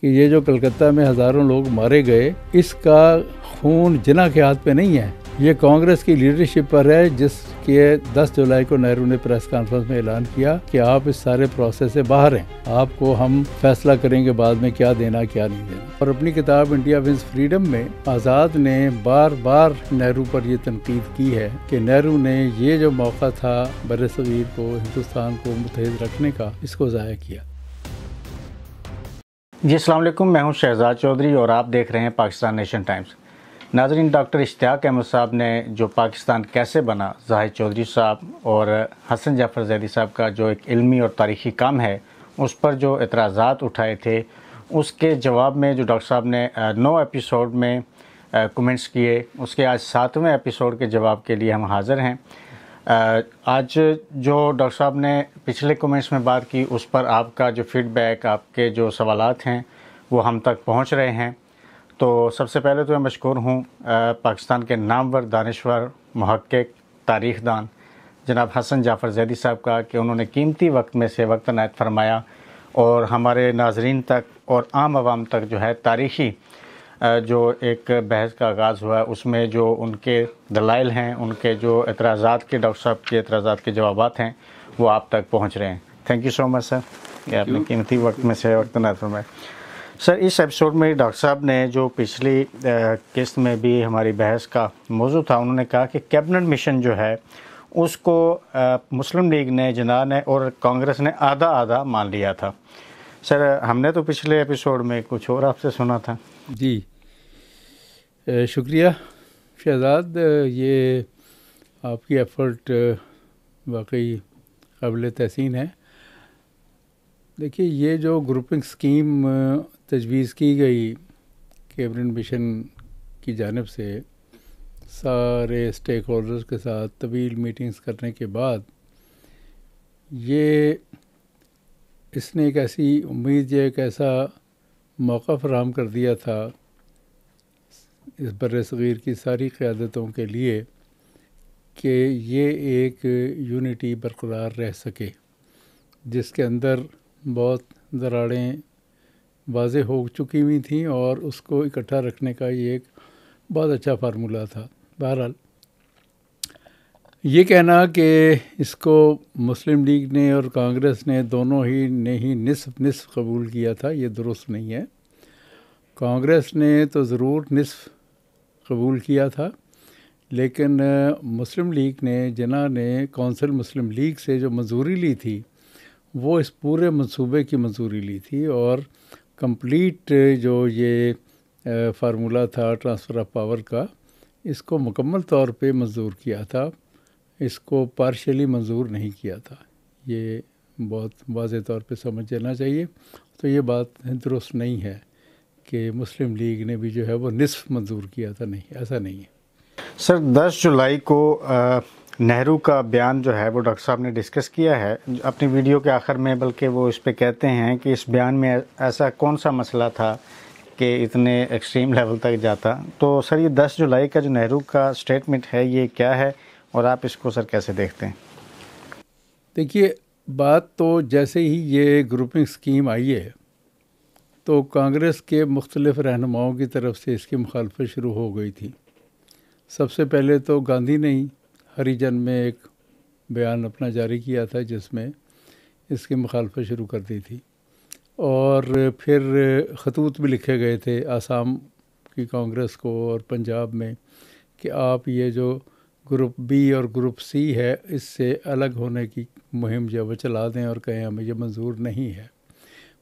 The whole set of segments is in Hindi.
कि ये जो कलकत्ता में हज़ारों लोग मारे गए, इसका खून जिन्ना के हाथ पे नहीं है, ये कांग्रेस की लीडरशिप पर है, जिसके 10 जुलाई को नेहरू ने प्रेस कॉन्फ्रेंस में ऐलान किया कि आप इस सारे प्रोसेस से बाहर हैं, आपको हम फैसला करेंगे बाद में क्या देना क्या नहीं देना। और अपनी किताब इंडिया विंस फ्रीडम में आज़ाद ने बार बार नेहरू पर ये तनकीद की है कि नेहरू ने ये जो मौका था बरसगीर को, हिंदुस्तान को मुत्तहिद रखने का, इसको ज़ाया किया। जी अस्सलाम वालेकुम, मैं हूं शहजाद चौधरी और आप देख रहे हैं पाकिस्तान नेशन टाइम्स। नाज़रीन, डॉक्टर इश्तियाक अहमद साहब ने जो पाकिस्तान कैसे बना, जाहिद चौधरी साहब और हसन जाफ़र ज़ैदी साहब का जो एक इल्मी और तारीख़ी काम है, उस पर जो एतराज़ात उठाए थे, उसके जवाब में जो डॉक्टर साहब ने 9 एपिसोड में कमेंट्स किए, उसके आज 7वें एपिसोड के जवाब के लिए हम हाज़िर हैं। आज जो डॉक्टर साहब ने पिछले कमेंट्स में बात की, उस पर आपका जो फ़ीडबैक, आपके जो सवालात हैं, वो हम तक पहुंच रहे हैं। तो सबसे पहले तो मैं मशकूर हूं पाकिस्तान के नामवर दानिश्वर, मुहक्किक, तारीख़दान जनाब हसन जाफ़र ज़ैदी साहब का कि उन्होंने कीमती वक्त में से वक्त इनायत फरमाया और हमारे नाजरीन तक और आम आवाम तक जो है तारीख़ी जो एक बहस का आगाज़ हुआ, उसमें जो उनके दलाइल हैं, उनके जो एतराज़ात के डॉक्टर साहब के एतराज़ात के जवाबात हैं, वो आप तक पहुंच रहे हैं। Thank you so much sir, ये आपने कीमती वक्त में से वक्त इनायत फरमाया। सर, इस एपिसोड में डॉक्टर साहब ने जो पिछली किस्त में भी हमारी बहस का मौजू था, उन्होंने कहा कि कैबिनेट मिशन जो है उसको मुस्लिम लीग ने, जिन्ना ने और कांग्रेस ने आधा आधा मान लिया था। सर, हमने तो पिछले एपिसोड में कुछ और आपसे सुना था। जी शुक्रिया शहजाद, ये आपकी एफ़र्ट वाकई काबिल तहसीन है। देखिए, ये जो ग्रुपिंग स्कीम तजवीज़ की गई कैबिनेट मिशन की जानिब से, सारे स्टेक होल्डर्स के साथ तवील मीटिंग्स करने के बाद, ये इसने एक ऐसी उम्मीद या एक ऐसा मौका फराहम कर दिया था इस बर्र-ए-सग़ीर की सारी क़यादतों के लिए कि ये एक यूनिटी बरकरार रह सके, जिसके अंदर बहुत दरारें वाज़े हो चुकी हुई थी और उसको इकट्ठा रखने का ये एक बहुत अच्छा फार्मूला था। बहरहाल, ये कहना कि इसको मुस्लिम लीग ने और कांग्रेस ने दोनों ही ने ही निस्फ कबूल किया था, ये दुरुस्त नहीं है। कांग्रेस ने तो ज़रूर निस्फ कबूल किया था, लेकिन मुस्लिम लीग ने, जिन्ना ने कौंसिल मुस्लिम लीग से जो मंजूरी ली थी, वो इस पूरे मंसूबे की मंजूरी ली थी और कंप्लीट जो ये फार्मूला था ट्रांसफ़र ऑफ पावर का, इसको मुकम्मल तौर पे मंजूर किया था, इसको पार्शियली मंजूर नहीं किया था। ये बहुत वाज़े तौर पे समझ लेना चाहिए। तो ये बात दुरुस्त नहीं है कि मुस्लिम लीग ने भी जो है वो निस्फ मंजूर किया था, नहीं, ऐसा नहीं है। सर, 10 जुलाई को नेहरू का बयान जो है वो डॉक्टर साहब ने डिस्कस किया है अपनी वीडियो के आखिर में, बल्कि वो इस पे कहते हैं कि इस बयान में ऐसा कौन सा मसला था कि इतने एक्सट्रीम लेवल तक जाता। तो सर, ये 10 जुलाई का जो नेहरू का स्टेटमेंट है, ये क्या है और आप इसको सर कैसे देखते हैं? देखिए, बात तो जैसे ही ये ग्रुपिंग स्कीम आई है, तो कांग्रेस के मुख्तलिफ रहनुमाओं की तरफ से इसकी मुखालफत शुरू हो गई थी। सबसे पहले तो गांधी ने ही हरिजन में एक बयान अपना जारी किया था, जिसमें इसकी मुखालफत शुरू कर दी थी और फिर ख़तूत भी लिखे गए थे आसाम की कांग्रेस को और पंजाब में कि आप ये जो ग्रुप बी और ग्रुप सी है, इससे अलग होने की मुहिम जो वो चला दें और कहें हमें ये मंजूर नहीं है।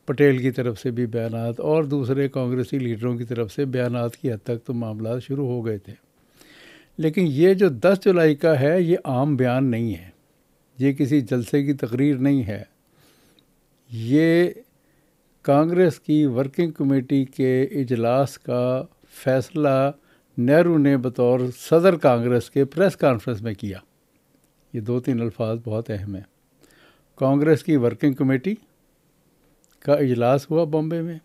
पटेल की तरफ से भी बयानात और दूसरे कांग्रेसी लीडरों की तरफ से बयानात की हद तक तो मामला शुरू हो गए थे। लेकिन ये जो 10 जुलाई का है, ये आम बयान नहीं है, ये किसी जलसे की तकरीर नहीं है, ये कांग्रेस की वर्किंग कमेटी के इजलास का फ़ैसला नेहरू ने बतौर सदर कांग्रेस के प्रेस कॉन्फ्रेंस में किया। ये 2-3 अल्फाज बहुत अहम हैं। कांग्रेस की वर्किंग कमेटी का इजलास हुआ बॉम्बे में,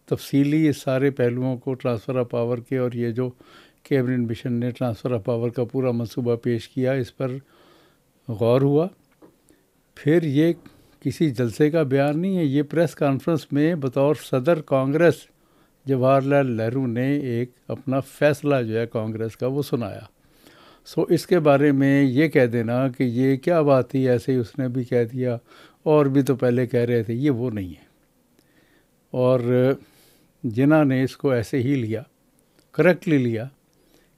तफसीली इस सारे पहलुओं को ट्रांसफ़र ऑफ पावर के और ये जो कैबिनेट मिशन ने ट्रांसफ़र ऑफ पावर का पूरा मंसूबा पेश किया, इस पर गौर हुआ। फिर ये किसी जलसे का बयान नहीं है, ये प्रेस कॉन्फ्रेंस में बतौर सदर कांग्रेस जवाहरलाल नेहरू ने एक अपना फैसला जो है कांग्रेस का वो सुनाया। सो इसके बारे में ये कह देना कि ये क्या बात थी, ऐसे ही उसने भी कह दिया और भी तो पहले कह रहे थे, ये वो नहीं है। और जिन्ना ने इसको ऐसे ही लिया, करेक्टली लिया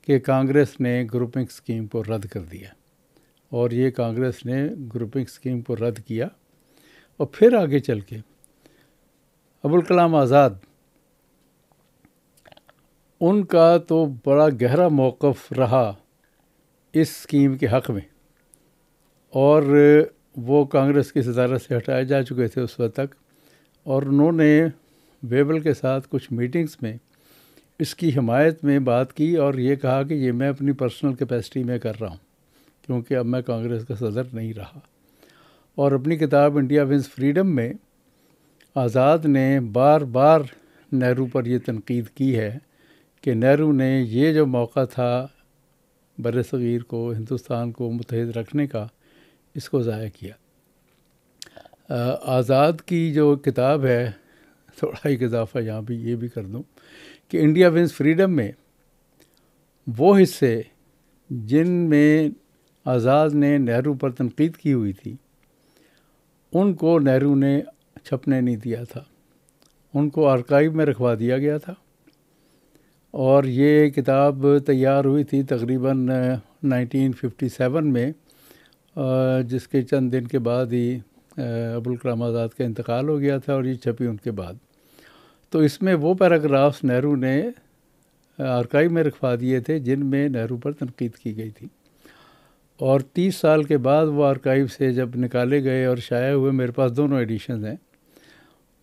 कि कांग्रेस ने ग्रुपिंग स्कीम को रद्द कर दिया, और ये कांग्रेस ने ग्रुपिंग स्कीम को रद्द किया। और फिर आगे चल के अबुल कलाम आज़ाद, उनका तो बड़ा गहरा मौक़िफ़ रहा इस स्कीम के हक़ में, और वो कांग्रेस की सदारत से हटाए जा चुके थे उस वक्त तक, और उन्होंने वेबल के साथ कुछ मीटिंग्स में इसकी हिमायत में बात की और ये कहा कि ये मैं अपनी पर्सनल कैपेसिटी में कर रहा हूँ, क्योंकि अब मैं कांग्रेस का सदर नहीं रहा। और अपनी किताब इंडिया विंस फ्रीडम में आज़ाद ने बार बार नेहरू पर यह तनकीद की है कि नेहरू ने ये जो मौका था बरसग़ीर को, हिंदुस्तान को मुत्तहिद रखने का, इसको ज़ाया किया। आज़ाद की जो किताब है, थोड़ा एक इजाफ़ा यहाँ भी ये भी कर दूँ कि इंडिया विंस फ्रीडम में वो हिस्से जिनमें आज़ाद ने नेहरू पर तनकीद की हुई थी, उनको नेहरू ने छपने नहीं दिया था, उनको आर्काइव में रखवा दिया गया था। और ये किताब तैयार हुई थी तकरीबन 1957 में, जिसके चंद दिन के बाद ही अबुल कलाम आज़ाद का इंतकाल हो गया था और ये छपी उनके बाद। तो इसमें वो पैराग्राफ्स नेहरू ने आर्काइव में रखवा दिए थे जिनमें नेहरू पर तनकीद की गई थी, और 30 साल के बाद वो आर्काइव से जब निकाले गए और शाया हुए, मेरे पास दोनों एडिशन हैं।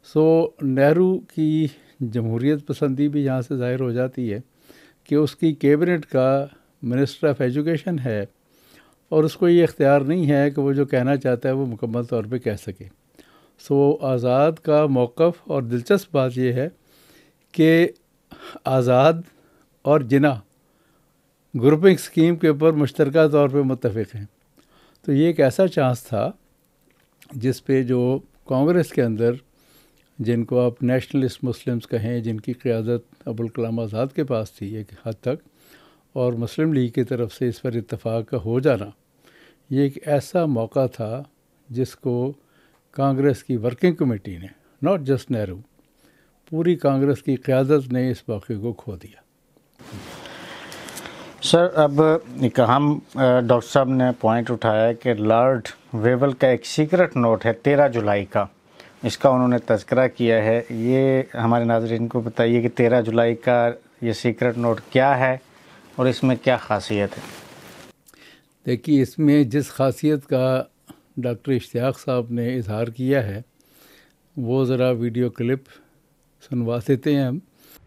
सो नेहरू की जमहूरियत पसंदी भी यहाँ से ज़ाहिर हो जाती है कि उसकी कैबिनेट का मिनिस्टर ऑफ एजुकेशन है और उसको ये इख्तियार नहीं है कि वो जो कहना चाहता है वो मुकम्मल तौर पे कह सके। सो आज़ाद का मौक़िफ़, और दिलचस्प बात यह है कि आज़ाद और जिन्ना ग्रुपिंग स्कीम के ऊपर मुश्तरका तौर पे मुत्तफ़िक़ हैं। तो ये एक ऐसा चांस था जिस पे जो कांग्रेस के अंदर, जिनको आप नेशनलिस्ट मुस्लिम्स कहें, जिनकी क़ियादत अबुल कलाम आज़ाद के पास थी एक हद तक, और मुस्लिम लीग की तरफ से इस पर इत्तफ़ाक़ का हो जाना, ये एक ऐसा मौका था जिसको कांग्रेस की वर्किंग कमेटी ने, नॉट जस्ट नेहरू, पूरी कांग्रेस की क़ियादत ने इस मौके को खो दिया। सर, अब हम डॉक्टर साहब ने पॉइंट उठाया कि लॉर्ड वेवल का एक सीक्रेट नोट है 13 जुलाई का, इसका उन्होंने तज़किरा किया है। ये हमारे नाज़रीन को बताइए कि 13 जुलाई का ये सीक्रेट नोट क्या है और इसमें क्या ख़ासियत है? देखिए, इसमें जिस ख़ासियत का डॉक्टर इश्तियाक साहब ने इजहार किया है वो ज़रा वीडियो क्लिप सुनवा देते हैं हम।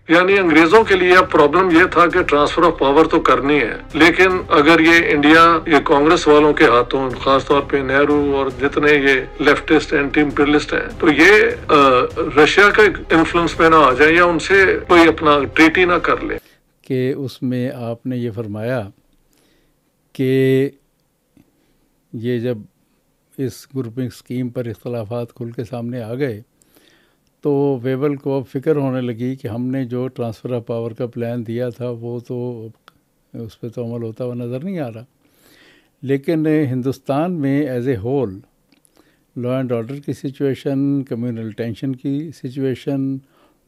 यानी अंग्रेजों के लिए अब प्रॉब्लम ये था कि ट्रांसफर ऑफ पावर तो करनी है, लेकिन अगर ये इंडिया ये कांग्रेस वालों के हाथों, खासतौर पे नेहरू और जितने ये लेफ्टिस्ट एंटी इंपीरियलिस्ट हैं, तो ये रशिया का इन्फ्लुएंस में ना आ जाए या उनसे कोई अपना ट्रीटी ना कर ले। कि उसमें आपने ये फरमाया कि ये जब इस ग्रुपिंग स्कीम पर इख्तलाफात खुल के सामने आ गए तो वेबल को अब फ़िक्र होने लगी कि हमने जो ट्रांसफ़र ऑफ पावर का प्लान दिया था वो तो उस पर तो अमल होता हुआ नज़र नहीं आ रहा। लेकिन हिंदुस्तान में as a whole law and order की सिचुएशन, कम्युनल टेंशन की सिचुएशन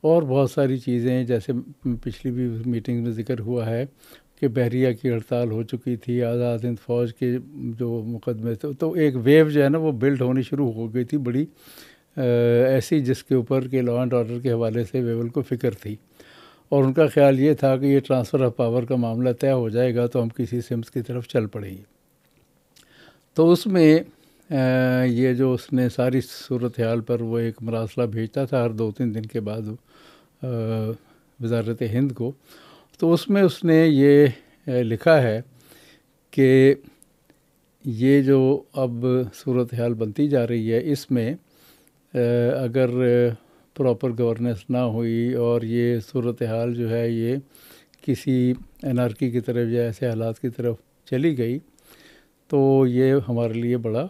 और बहुत सारी चीज़ें, जैसे पिछली भी मीटिंग में ज़िक्र हुआ है कि बहरिया की हड़ताल हो चुकी थी, आज़ाद हिंद फ़ौज के जो मुकदमे थे, तो एक वेव जो है ना वो बिल्ड होनी शुरू हो गई थी बड़ी ऐसी, जिसके ऊपर के लॉ एंड ऑर्डर के हवाले से वेवल को फ़िक्र थी। और उनका ख्याल ये था कि ये ट्रांसफ़र ऑफ पावर का मामला तय हो जाएगा तो हम किसी सिम्स की तरफ चल पड़ेंगे। तो उसमें ये जो उसने सारी सूरत हाल पर वो एक मरासला भेजता था हर 2-3 दिन के बाद वज़ारत हिंद को, तो उसमें उसने ये लिखा है कि ये जो अब सूरत हाल बनती जा रही है, इसमें अगर प्रॉपर गवर्नेंस ना हुई और ये सूरत हाल जो है ये किसी एनार्की की तरफ या ऐसे हालात की तरफ चली गई तो ये हमारे लिए बड़ा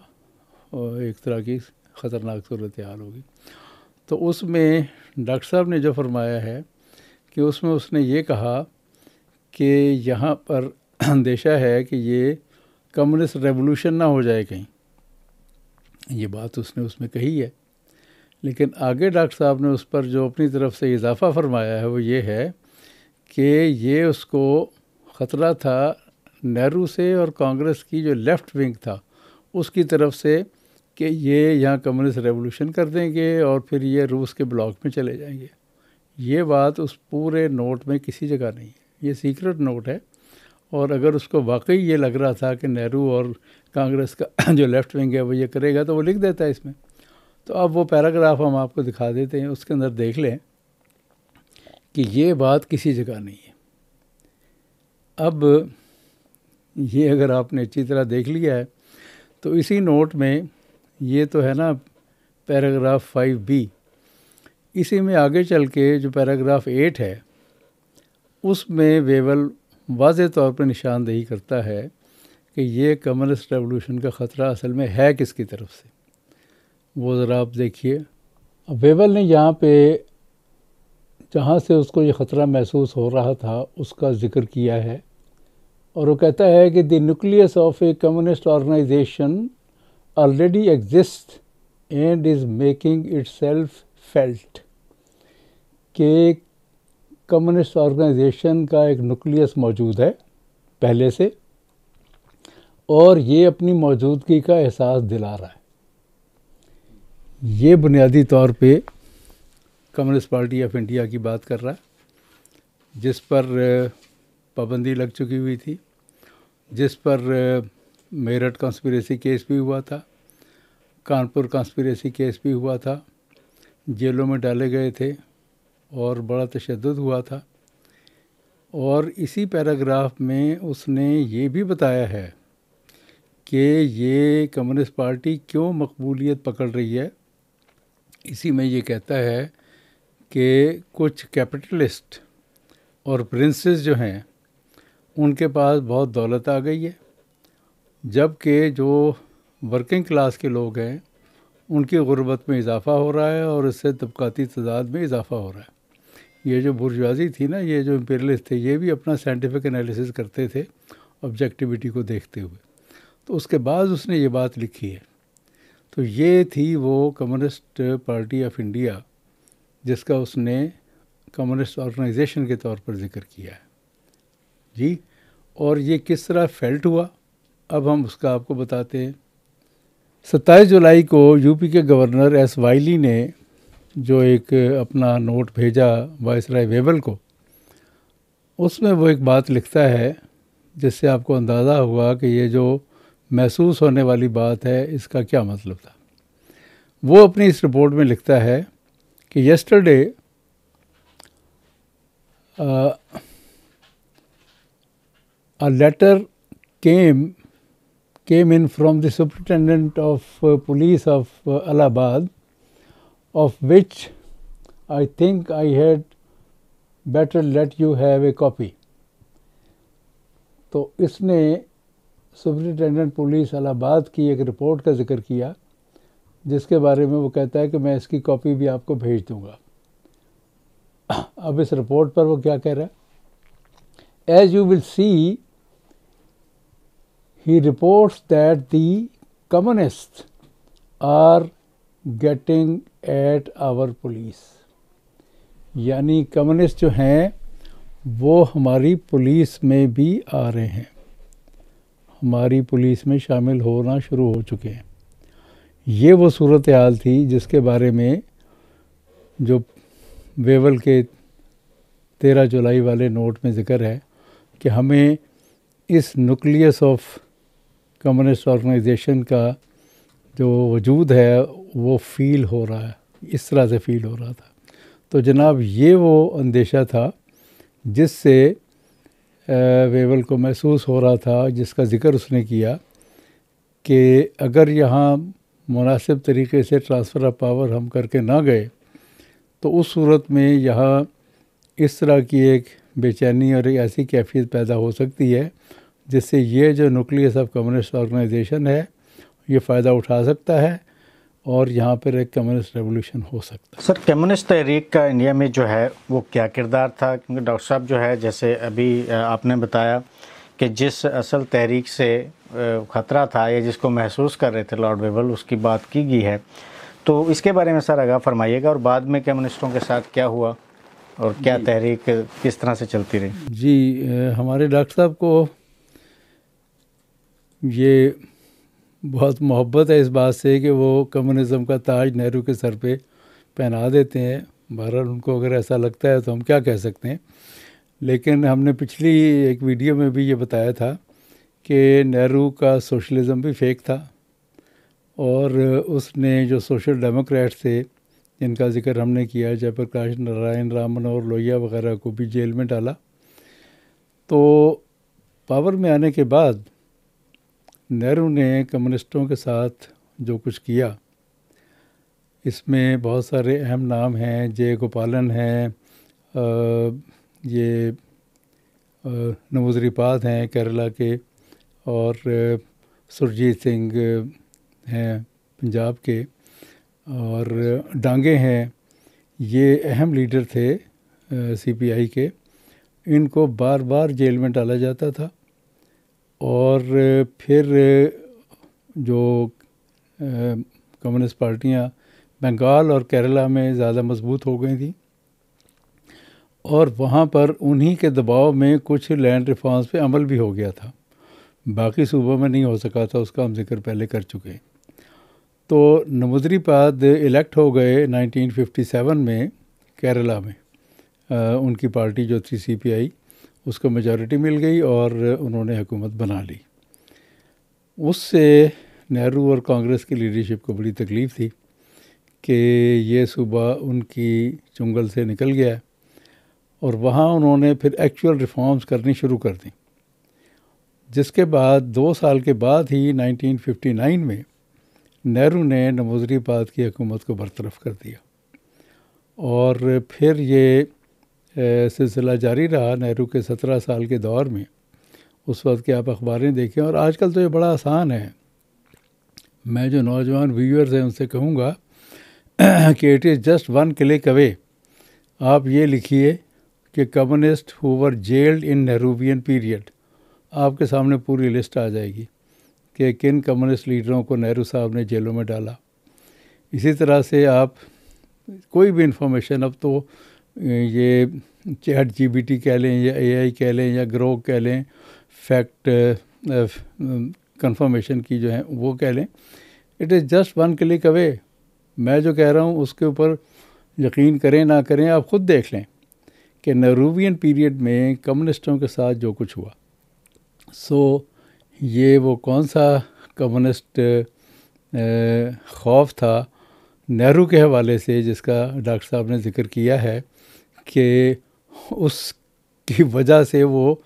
एक तरह की ख़तरनाक सूरत हाल होगी। तो उसमें डॉक्टर साहब ने जो फरमाया है कि उसमें उसने ये कहा कि यहाँ पर अंदेशा है कि ये कम्युनिस्ट रेवोल्यूशन ना हो जाए कहीं, ये बात उसने उसमें कही है। लेकिन आगे डॉक्टर साहब ने उस पर जो अपनी तरफ से इजाफ़ा फरमाया है वो ये है कि ये उसको ख़तरा था नेहरू से और कांग्रेस की जो लेफ़्ट विंग था उसकी तरफ से कि ये यहाँ कम्युनिस्ट रेवोल्यूशन कर देंगे और फिर ये रूस के ब्लॉक में चले जाएंगे। ये बात उस पूरे नोट में किसी जगह नहीं है, ये सीक्रेट नोट है। और अगर उसको वाकई ये लग रहा था कि नेहरू और कांग्रेस का जो लेफ़्ट विंग है वो ये करेगा तो वो लिख देता है इसमें। तो अब वो पैराग्राफ हम आपको दिखा देते हैं, उसके अंदर देख लें कि ये बात किसी जगह नहीं है। अब ये अगर आपने अच्छी तरह देख लिया है तो इसी नोट में ये तो है ना पैराग्राफ 5B, इसी में आगे चल के जो पैराग्राफ 8 है उसमें वेवल वाज़े तौर पर निशानदेही करता है कि ये कम्युनिस्ट रेवोल्यूशन का ख़तरा असल में है किसकी तरफ से, वो ज़रा आप देखिए। अब वेवल ने यहाँ पे जहाँ से उसको ये ख़तरा महसूस हो रहा था उसका ज़िक्र किया है और वो कहता है कि the nucleus of a communist organization already exist and is making itself felt, कि कम्युनिस्ट ऑर्गेनाइजेशन का एक न्यूक्लियस मौजूद है पहले से और ये अपनी मौजूदगी का एहसास दिला रहा है। ये बुनियादी तौर पे कम्युनिस्ट पार्टी ऑफ इंडिया की बात कर रहा है, जिस पर पाबंदी लग चुकी हुई थी, जिस पर मेरठ कॉन्स्पिरेसी केस भी हुआ था, कानपुर कॉन्स्पिरेसी केस भी हुआ था, जेलों में डाले गए थे और बड़ा तशद्दुद हुआ था। और इसी पैराग्राफ में उसने ये भी बताया है कि ये कम्युनिस्ट पार्टी क्यों मकबूलियत पकड़ रही है। इसी में ये कहता है कि कुछ कैपिटलिस्ट और प्रिंसेस जो हैं उनके पास बहुत दौलत आ गई है, जबकि जो वर्किंग क्लास के लोग हैं उनकी गुर्बत में इजाफ़ा हो रहा है और इससे तबकाती तजाद में इजाफ़ा हो रहा है। ये जो बुर्जुआजी थी ना, ये जो इम्पीरियलिस्ट थे, ये भी अपना साइंटिफिक एनालिसिस करते थे ऑब्जेक्टिविटी को देखते हुए। तो उसके बाद उसने ये बात लिखी है। तो ये थी वो कम्युनिस्ट पार्टी ऑफ इंडिया जिसका उसने कम्युनिस्ट ऑर्गेनाइजेशन के तौर पर जिक्र किया है जी। और ये किस तरह फेल्ट हुआ अब हम उसका आपको बताते हैं। 27 जुलाई को यूपी के गवर्नर एस वाइली ने जो एक अपना नोट भेजा वायसराय वेवल को, उसमें वो एक बात लिखता है जिससे आपको अंदाज़ा हुआ कि ये जो महसूस होने वाली बात है इसका क्या मतलब था। वो अपनी इस रिपोर्ट में लिखता है कि yesterday a letter came in from the superintendent of police of Allahabad, of which I think I had better let you have a copy. तो इसने सुपरिटेंडेंट पुलिस इलाहाबाद की एक रिपोर्ट का जिक्र किया जिसके बारे में वो कहता है कि मैं इसकी कॉपी भी आपको भेज दूंगा। अब इस रिपोर्ट पर वो क्या कह रहा है? As you will see, he reports that the communists are getting at our police, यानी कम्युनिस्ट जो हैं वो हमारी पुलिस में भी आ रहे हैं, हमारी पुलिस में शामिल होना शुरू हो चुके हैं। ये वो सूरत हाल थी जिसके बारे में जो वेवल के 13 जुलाई वाले नोट में ज़िक्र है कि हमें इस न्यूक्लियस ऑफ कम्युनिस्ट ऑर्गेनाइजेशन का जो वजूद है वो फ़ील हो रहा है, इस तरह से फ़ील हो रहा था। तो जनाब ये वो अंदेशा था जिससे वेवल को महसूस हो रहा था, जिसका ज़िक्र उसने किया कि अगर यहाँ मुनासिब तरीके से ट्रांसफ़र ऑफ पावर हम करके ना गए तो उस सूरत में यहाँ इस तरह की एक बेचैनी और एक ऐसी कैफियत पैदा हो सकती है जिससे ये जो न्यूक्लियस ऑफ कम्युनिस्ट ऑर्गेनाइजेशन है ये फ़ायदा उठा सकता है और यहाँ पर एक कम्युनिस्ट रेवोल्यूशन हो सकता है। सर, कम्युनिस्ट तहरीक का इंडिया में जो है वो क्या किरदार था? क्योंकि डॉक्टर साहब जो है, जैसे अभी आपने बताया कि जिस असल तहरीक से ख़तरा था या जिसको महसूस कर रहे थे लॉर्ड वेवल, उसकी बात की गई है, तो इसके बारे में सर आगाह फरमाइएगा, और बाद में कम्युनिस्टों के साथ क्या हुआ और क्या तहरीक किस तरह से चलती रही? जी, हमारे डॉक्टर साहब को ये बहुत मोहब्बत है इस बात से कि वो कम्युनिज़म का ताज नेहरू के सर पे पहना देते हैं। बहरहाल उनको अगर ऐसा लगता है तो हम क्या कह सकते हैं। लेकिन हमने पिछली एक वीडियो में भी ये बताया था कि नेहरू का सोशलिज़म भी फेक था, और उसने जो सोशल डेमोक्रेट थे जिनका जिक्र हमने किया, जयप्रकाश नारायण, राम मनोहर लोहिया वगैरह को भी जेल में डाला। तो पावर में आने के बाद नेहरू ने कम्युनिस्टों के साथ जो कुछ किया, इसमें बहुत सारे अहम नाम हैं। जे गोपालन हैं, ये नवोदरीपाद हैं केरला के, और सुरजीत सिंह हैं पंजाब के, और डांगे हैं। ये अहम लीडर थे सीपीआई के। इनको बार बार जेल में डाला जाता था, और फिर जो कम्युनिस्ट पार्टियां बंगाल और केरला में ज़्यादा मजबूत हो गई थी, और वहाँ पर उन्हीं के दबाव में कुछ लैंड रिफॉर्म्स पे अमल भी हो गया था। बाकी सूबों में नहीं हो सका था, उसका हम जिक्र पहले कर चुके। तो नवोदरीपाद इलेक्ट हो गए 1957 में केरला में। उनकी पार्टी जो थी सीपीआई, उसको मेजॉरिटी मिल गई और उन्होंने हुकूमत बना ली। उससे नेहरू और कांग्रेस की लीडरशिप को बड़ी तकलीफ़ थी कि ये सूबा उनकी चुंगल से निकल गया, और वहाँ उन्होंने फिर एक्चुअल रिफॉर्म्स करनी शुरू कर दी। जिसके बाद 2 साल के बाद ही 1959 में नेहरू ने नवोदरीपाद की हुकूमत को बरतरफ कर दिया, और फिर ये सिलसिला जारी रहा नेहरू के 17 साल के दौर में। उस वक्त के आप अखबारें देखें, और आजकल तो ये बड़ा आसान है। मैं जो नौजवान व्यूअर्स हैं उनसे कहूँगा कि it is just 1 click away. आप ये लिखिए कि communist who were gelled in Nehruvian period, आपके सामने पूरी लिस्ट आ जाएगी कि किन कम्युनिस्ट लीडरों को नेहरू साहब ने जेलों में डाला। इसी तरह से आप कोई भी इंफॉर्मेशन, अब तो ये ChatGPT कह लें या AI कह लें या ग्रोक कह लें, फैक्ट कंफर्मेशन की जो है वो कह लें, it is just 1 click away. मैं जो कह रहा हूँ उसके ऊपर यकीन करें ना करें, आप ख़ुद देख लें कि नेहरूवियन पीरियड में कम्युनिस्टों के साथ जो कुछ हुआ। सो ये वो कौन सा कम्युनिस्ट खौफ था नेहरू के हवाले से जिसका डॉक्टर साहब ने ज़िक्र किया है कि उसकी वजह से वो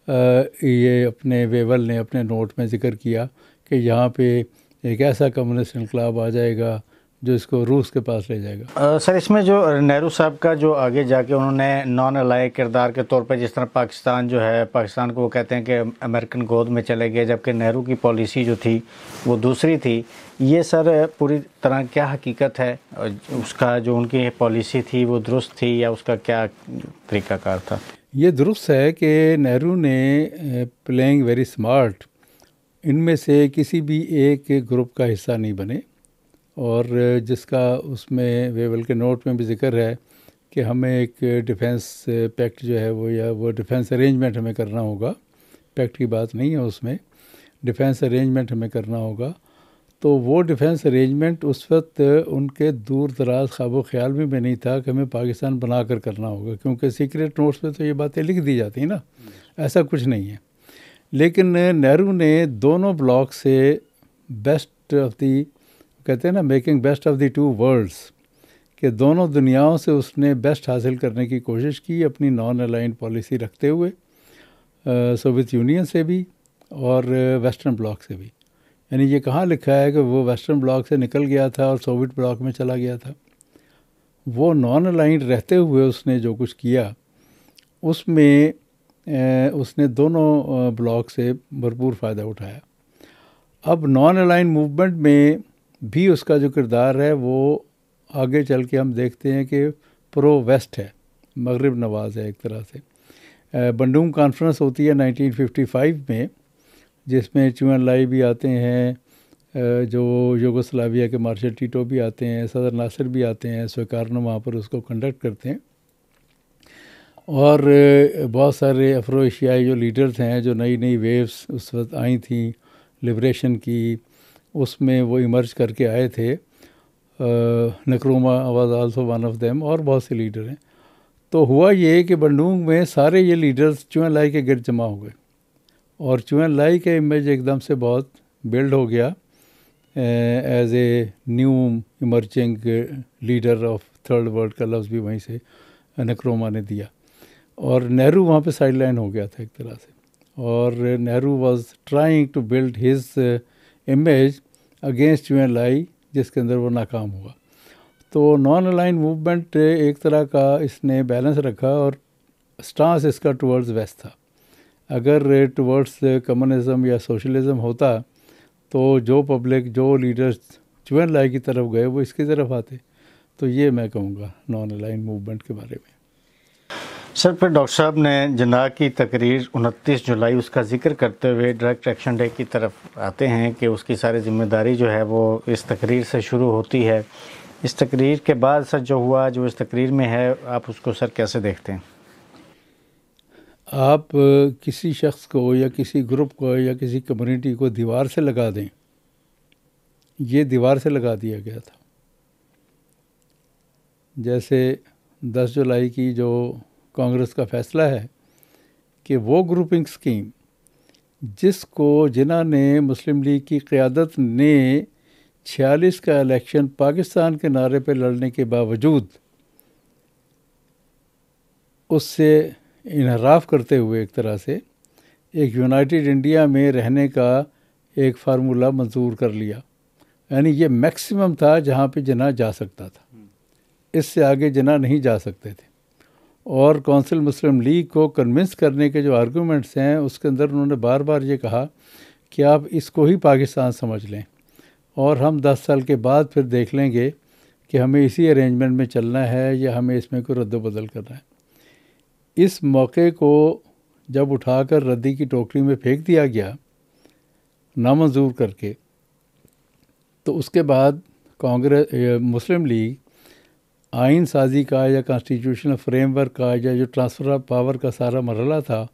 ये अपने वेवल ने अपने नोट में ज़िक्र किया कि यहाँ पे एक ऐसा कम्युनिस्ट इनकलाब आ जाएगा जो इसको रूस के पास ले जाएगा। सर, इसमें जो नेहरू साहब का जो आगे जाके उन्होंने नॉन अलाइ किरदार के तौर पे, जिस तरह पाकिस्तान जो है, पाकिस्तान को वो कहते हैं कि अमेरिकन गोद में चले गए, जबकि नेहरू की पॉलिसी जो थी वो दूसरी थी। ये सर पूरी तरह क्या हकीकत है? उसका जो उनकी पॉलिसी थी वो दुरुस्त थी या उसका क्या तरीक़ाकार था? ये दुरुस्त है कि नेहरू ने प्लेइंग वेरी स्मार्ट, इनमें से किसी भी एक ग्रुप का हिस्सा नहीं बने, और जिसका उसमें वेवल के नोट में भी जिक्र है कि हमें एक डिफेंस पैक्ट जो है वो डिफेंस अरेंजमेंट हमें करना होगा। पैक्ट की बात नहीं है उसमें, डिफेंस अरेंजमेंट हमें करना होगा। तो वो डिफेंस अरेंजमेंट उस वक्त उनके दूर दराज ख्वाब ख्याल में नहीं था कि हमें पाकिस्तान बना कर करना होगा, क्योंकि सीक्रेट नोट्स पे तो ये बातें लिख दी जाती हैं ना, ऐसा कुछ नहीं है। लेकिन नेहरू ने दोनों ब्लॉक से बेस्ट ऑफ दी, कहते हैं ना, making best of the 2 worlds, कि दोनों दुनियाओं से उसने बेस्ट हासिल करने की कोशिश की अपनी नॉन अलाइंड पॉलिसी रखते हुए, सोवियत यूनियन से भी और वेस्टर्न ब्लॉक से भी। यानी ये कहाँ लिखा है कि वो वेस्टर्न ब्लॉक से निकल गया था और सोवियत ब्लॉक में चला गया था। वो नॉन अलाइंड रहते हुए उसने जो कुछ किया उसमें उसने दोनों ब्लॉक से भरपूर फ़ायदा उठाया। अब नॉन अलाइंड मूवमेंट में भी उसका जो किरदार है वो आगे चल के हम देखते हैं कि प्रो वेस्ट है, मगरिब नवाज़ है एक तरह से। बंडूम कॉन्फ्रेंस होती है 1955 में, जिसमें चू एन लाई भी आते हैं, जो यूगोस्लाविया के मार्शल टीटो भी आते हैं, सदर नासिर भी आते हैं, स्वीकारनो वहाँ पर उसको कंडक्ट करते हैं। और बहुत सारे अफ्रो एशियाई जो लीडर्स हैं, जो नई नई वेव्स उस वक्त आई थी लिबरेशन की, उसमें वो इमर्ज करके आए थे। Nkrumah was also one of them, और बहुत से लीडर हैं। तो हुआ ये कि बंडूंग में सारे ये लीडर्स चू एन लाई के गिर्द जमा हो गए, और चू एन लाई का इमेज एकदम से बहुत बिल्ड हो गया as a new emerging leader of third world का लफ्ज़ भी वहीं से नक्रोमा ने दिया। और नेहरू वहाँ पे साइडलाइन हो गया था एक तरह से, और Nehru was trying to build his image against Chou En Lai, जिसके अंदर वो नाकाम हुआ। तो नॉन अलाइन मूवमेंट एक तरह का इसने बैलेंस रखा, और स्टांस इसका टुवर्ड्स वेस्ट था। अगर टुवर्ड्स कम्युनिज़म या सोशलिज़म होता तो जो पब्लिक, जो लीडर्स चू एन लाई की तरफ गए वो इसकी तरफ आते। तो ये मैं कहूँगा नॉन अलाइन मूवमेंट के बारे में। सर, फिर डॉक्टर साहब ने जना की तकरीर 29 जुलाई उसका जिक्र करते हुए डायरेक्ट एक्शन डे की तरफ आते हैं कि उसकी सारी जिम्मेदारी जो है वो इस तकरीर से शुरू होती है। इस तकरीर के बाद सर जो हुआ, जो इस तकरीर में है, आप उसको सर कैसे देखते हैं? आप किसी शख्स को या किसी ग्रुप को या किसी कम्युनिटी को दीवार से लगा दें, ये दीवार से लगा दिया गया था। जैसे 10 जुलाई की जो कांग्रेस का फ़ैसला है कि वो ग्रुपिंग स्कीम जिसको जिन्हों ने मुस्लिम लीग की क़यादत ने 46 का इलेक्शन पाकिस्तान के नारे पे लड़ने के बावजूद उससे इनहराफ करते हुए एक तरह से एक यूनाइटेड इंडिया में रहने का एक फार्मूला मंजूर कर लिया। यानी ये मैक्सिमम था जहाँ पे जिना जा सकता था, इससे आगे जिना नहीं जा सकते थे। और कौंसिल मुस्लिम लीग को कन्विंस करने के जो आर्गूमेंट्स हैं उसके अंदर उन्होंने बार बार ये कहा कि आप इसको ही पाकिस्तान समझ लें, और हम 10 साल के बाद फिर देख लेंगे कि हमें इसी अरेंजमेंट में चलना है या हमें इसमें कोई रद्द-बदल करना है। इस मौके को जब उठाकर रद्दी की टोकरी में फेंक दिया गया नामंजूर करके, तो उसके बाद कांग्रेस मुस्लिम लीग आइन साजी का या कॉन्स्टिट्यूशनल फ्रेमवर्क का या जो ट्रांसफ़र ऑफ पावर का सारा मरहला था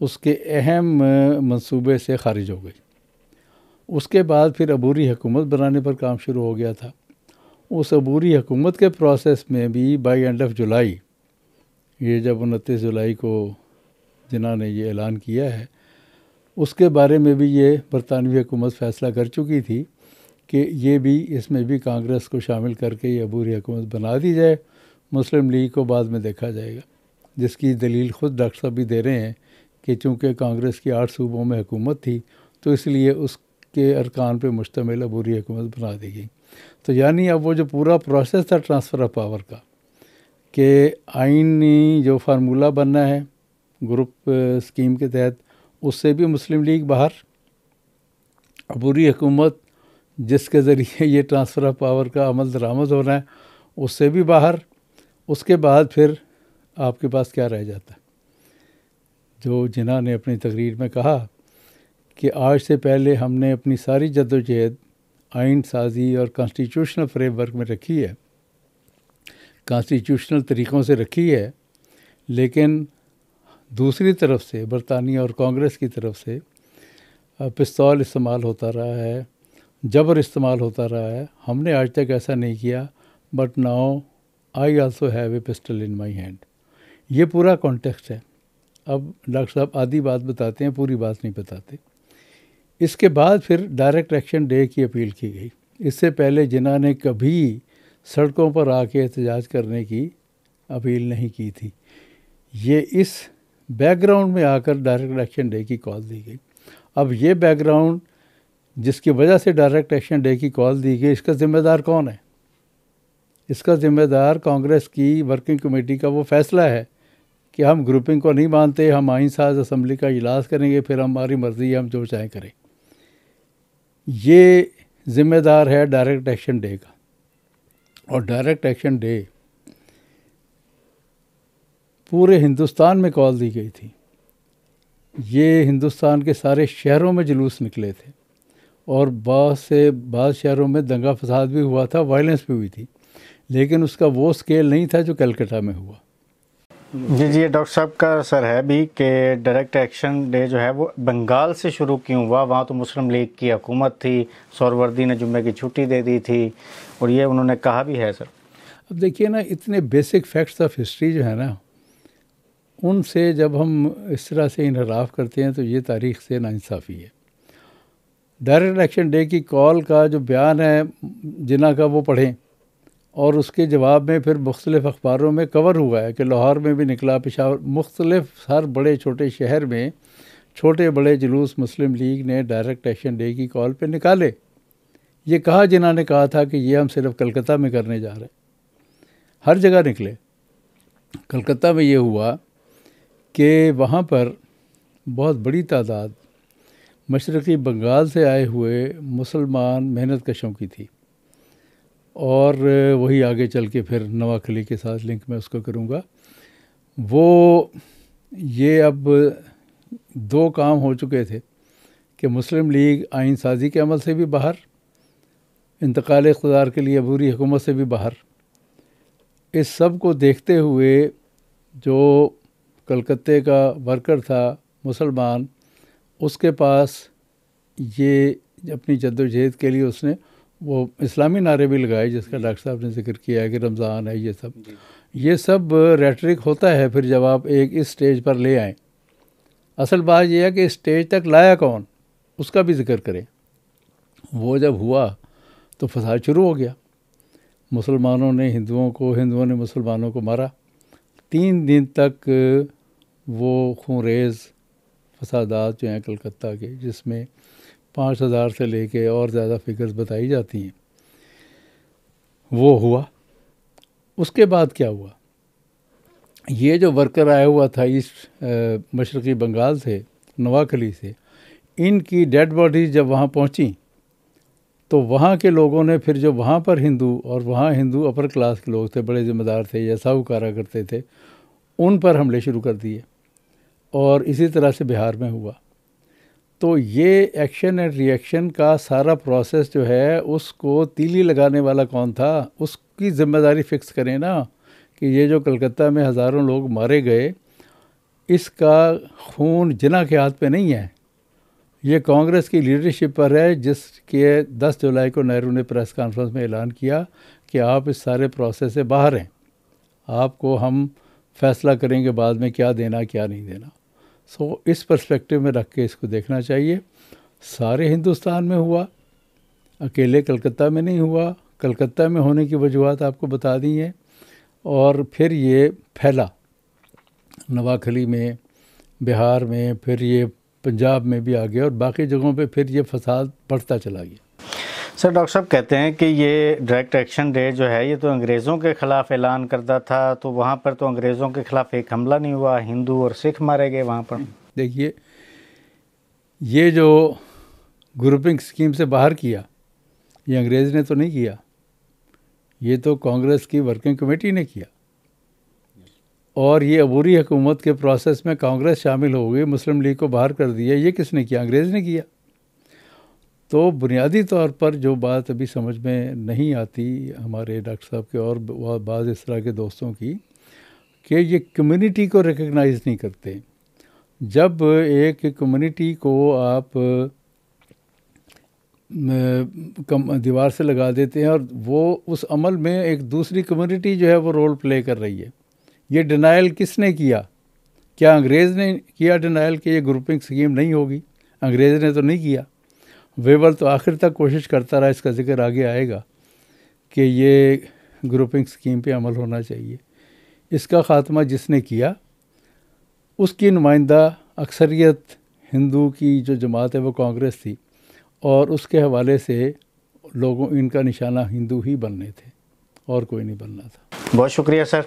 उसके अहम मंसूबे से खारिज हो गई। उसके बाद फिर अबूरी हुकूमत बनाने पर काम शुरू हो गया था। उस अबूरी हुकूमत के प्रोसेस में भी बाई एंड ऑफ जुलाई, ये जब 29 जुलाई को जिन्हों ने ये ऐलान किया है, उसके बारे में भी ये बरतानवी हुकूमत फ़ैसला कर चुकी थी कि ये भी, इसमें भी कांग्रेस को शामिल करके ये अबूरी हुकूमत बना दी जाए। मुस्लिम लीग को बाद में देखा जाएगा, जिसकी दलील ख़ुद डॉक्टर साहब भी दे रहे हैं कि चूँकि कांग्रेस की 8 सूबों में हुकूमत थी तो इसलिए उसके अरकान पे मुश्तमिल अबूरी हुकूमत बना दी गई। तो यानी अब वो जो पूरा प्रोसेस था ट्रांसफ़र ऑफ पावर का, कि आइनी जो फार्मूला बनना है ग्रुप स्कीम के तहत, उससे भी मुस्लिम लीग बाहर, अबूरी हुकूमत जिसके ज़रिए ये ट्रांसफ़र ऑफ पावर का अमल दरामद होना है उससे भी बाहर। उसके बाद फिर आपके पास क्या रह जाता है? जो जिन्ना ने अपनी तकरीर में कहा कि आज से पहले हमने अपनी सारी जद्दोजहद आइन साजी और कॉन्स्टिट्यूशनल फ्रेमवर्क में रखी है, कॉन्स्टिट्यूशनल तरीक़ों से रखी है, लेकिन दूसरी तरफ से बरतानिया और कांग्रेस की तरफ से पिस्तौल इस्तेमाल होता रहा है, जबर इस्तेमाल होता रहा है। हमने आज तक ऐसा नहीं किया, but now I also have a pistol in my hand. ये पूरा कॉन्टेक्स्ट है। अब डॉक्टर साहब आधी बात बताते हैं, पूरी बात नहीं बताते। इसके बाद फिर डायरेक्ट एक्शन डे की अपील की गई। इससे पहले जिन्हों ने कभी सड़कों पर आके एहतजाज करने की अपील नहीं की थी, ये इस बैकग्राउंड में आकर डायरेक्ट एक्शन डे की कॉल दी गई। अब ये बैकग्राउंड जिसकी वजह से डायरेक्ट एक्शन डे की कॉल दी गई, इसका ज़िम्मेदार कौन है? इसका ज़िम्मेदार कांग्रेस की वर्किंग कमेटी का वो फ़ैसला है कि हम ग्रुपिंग को नहीं मानते, हम आइन साज असम्बली का इजलास करेंगे, फिर हमारी मर्ज़ी है, हम जो चाहें करें। ये ज़िम्मेदार है डायरेक्ट एक्शन डे का। और डायरेक्ट एक्शन डे पूरे हिंदुस्तान में कॉल दी गई थी। ये हिंदुस्तान के सारे शहरों में जुलूस निकले थे और बाद शहरों में दंगा फसाद भी हुआ था, वायलेंस भी हुई थी, लेकिन उसका वो स्केल नहीं था जो कलकत्ता में हुआ। जी डॉक्टर साहब का सर है भी कि डायरेक्ट एक्शन डे जो है वो बंगाल से शुरू क्यों हुआ? वहाँ तो मुस्लिम लीग की हुकूमत थी, सोहरावर्दी ने जुम्मे की छुट्टी दे दी थी और ये उन्होंने कहा भी है सर। अब देखिए ना, इतने बेसिक फैक्ट्स ऑफ हिस्ट्री जो है ना, उनसे जब हम इस तरह से इनहराफ करते हैं तो ये तारीख़ से नाइंसाफ़ी है। डायरेक्ट एक्शन डे की कॉल का जो बयान है जिना का, वो पढ़ें और उसके जवाब में फिर मुख्तलिफ़ अखबारों में कवर हुआ है कि लाहौर में भी निकला, पेशावर, मुख्तलिफ़ हर बड़े छोटे शहर में छोटे बड़े जुलूस मुस्लिम लीग ने डायरेक्ट एक्शन डे की कॉल पे निकाले। ये कहा जिन्होंने ने कहा था कि ये हम सिर्फ कलकत्ता में करने जा रहे हैं, हर जगह निकले। कलकत्ता में ये हुआ कि वहाँ पर बहुत बड़ी तादाद मशरक़ी बंगाल से आए हुए मुसलमान मेहनत कशों की थी और वही आगे चल के फिर नवाखली के साथ लिंक मैं उसको करूँगा। वो ये अब दो काम हो चुके थे कि मुस्लिम लीग आइन साजी के अमल से भी बाहर, इंतकाल इक़्तिदार के लिए अबूरी हुकूमत से भी बाहर। इस सब को देखते हुए जो कलकत्ते का वर्कर था मुसलमान, उसके पास ये अपनी जद्दोजहद के लिए उसने वो इस्लामी नारे भी लगाए जिसका डॉक्टर साहब ने जिक्र किया है कि रमज़ान है, ये सब रेटरिक होता है। फिर जब आप एक इस स्टेज पर ले आएँ, असल बात यह है कि इस स्टेज तक लाया कौन, उसका भी जिक्र करें। वो जब हुआ तो फसाद शुरू हो गया। मुसलमानों ने हिंदुओं को, हिंदुओं ने मुसलमानों को मारा। 3 दिन तक वो खूनरेज़ फसादात जो हैं कलकत्ता के, जिसमें 5000 से लेके और ज़्यादा फिगर्स बताई जाती हैं, वो हुआ। उसके बाद क्या हुआ, ये जो वर्कर आया हुआ था ईस्ट मशरक़ी बंगाल से, नवाखली से, इनकी डेड बॉडीज़ जब वहाँ पहुँची तो वहाँ के लोगों ने फिर जो वहाँ पर हिंदू, और वहाँ हिंदू अपर क्लास के लोग थे, बड़े ज़िम्मेदार थे या साहूकारा करते थे, उन पर हमले शुरू कर दिए। और इसी तरह से बिहार में हुआ। तो ये एक्शन एंड रिएक्शन का सारा प्रोसेस जो है, उसको तीली लगाने वाला कौन था, उसकी ज़िम्मेदारी फ़िक्स करें ना कि ये जो कलकत्ता में हज़ारों लोग मारे गए, इसका खून जिना के हाथ पे नहीं है, ये कांग्रेस की लीडरशिप पर है, जिसके 10 जुलाई को नेहरू ने प्रेस कॉन्फ्रेंस में ऐलान किया कि आप इस सारे प्रोसेस से बाहर हैं, आपको हम फैसला करेंगे बाद में क्या देना क्या नहीं देना। सो इस पर्सपेक्टिव में रख के इसको देखना चाहिए। सारे हिंदुस्तान में हुआ, अकेले कलकत्ता में नहीं हुआ। कलकत्ता में होने की वजूहत आपको बता दी हैं, और फिर ये फैला नवाखली में, बिहार में, फिर ये पंजाब में भी आ गया, और बाकी जगहों पे फिर ये फसाद बढ़ता चला गया। सर डॉक्टर साहब कहते हैं कि ये डायरेक्ट एक्शन डे जो है, ये तो अंग्रेज़ों के ख़िलाफ़ ऐलान करता था, तो वहाँ पर तो अंग्रेज़ों के ख़िलाफ़ एक हमला नहीं हुआ, हिंदू और सिख मारे गए वहाँ पर। देखिए, ये जो ग्रुपिंग स्कीम से बाहर किया, ये अंग्रेज़ ने तो नहीं किया, ये तो कांग्रेस की वर्किंग कमेटी ने किया। और ये अबूरी हुकूमत के प्रोसेस में कांग्रेस शामिल हो गई, मुस्लिम लीग को बाहर कर दिया। ये किसने किया? अंग्रेज़ ने किया। तो बुनियादी तौर पर जो बात अभी समझ में नहीं आती हमारे डॉक्टर साहब के और बाज़ इस तरह के दोस्तों की, कि ये कम्युनिटी को रिकग्नाइज़ नहीं करते। जब एक कम्युनिटी को आप दीवार से लगा देते हैं और वो उस अमल में एक दूसरी कम्युनिटी जो है वो रोल प्ले कर रही है, ये डिनाइल किसने किया? क्या अंग्रेज़ ने किया डिनाइल कि ये ग्रुपिंग स्कीम नहीं होगी? अंग्रेज़ ने तो नहीं किया। वेवर तो आखिर तक कोशिश करता रहा, इसका जिक्र आगे आएगा, कि ये ग्रुपिंग स्कीम पे अमल होना चाहिए। इसका ख़ात्मा जिसने किया, उसकी नुमाइंदा अक्सरियत हिंदू की जो जमात है वो कांग्रेस थी, और उसके हवाले से लोगों, इनका निशाना हिंदू ही बनने थे और कोई नहीं बनना था। बहुत शुक्रिया सर।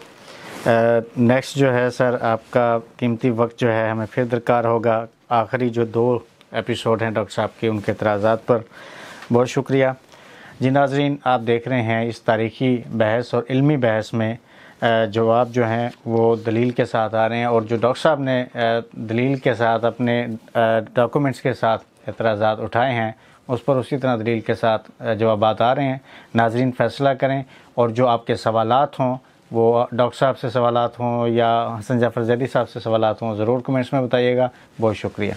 नेक्स्ट जो है सर, आपका कीमती वक्त जो है हमें फिर दरकार होगा। आखिरी जो 2 एपिसोड हैं डॉक्टर साहब के, उनके एतराज़ात पर बहुत शुक्रिया। जी नाज़रीन, आप देख रहे हैं इस तारीख़ी बहस और इल्मी बहस में जवाब जो हैं वो दलील के साथ आ रहे हैं, और जो डॉक्टर साहब ने दलील के साथ अपने डॉक्यूमेंट्स के साथ एतराज़ात उठाए हैं उस पर उसी तरह दलील के साथ जवाबात आ रहे हैं। नाज़रीन फ़ैसला करें, और जो आपके सवालात हों वो डॉक्टर साहब से सवालात हों या हसन जाफ़र ज़ैदी साहब से सवालात हों, ज़रूर कमेंट्स में बताइएगा। बहुत शुक्रिया।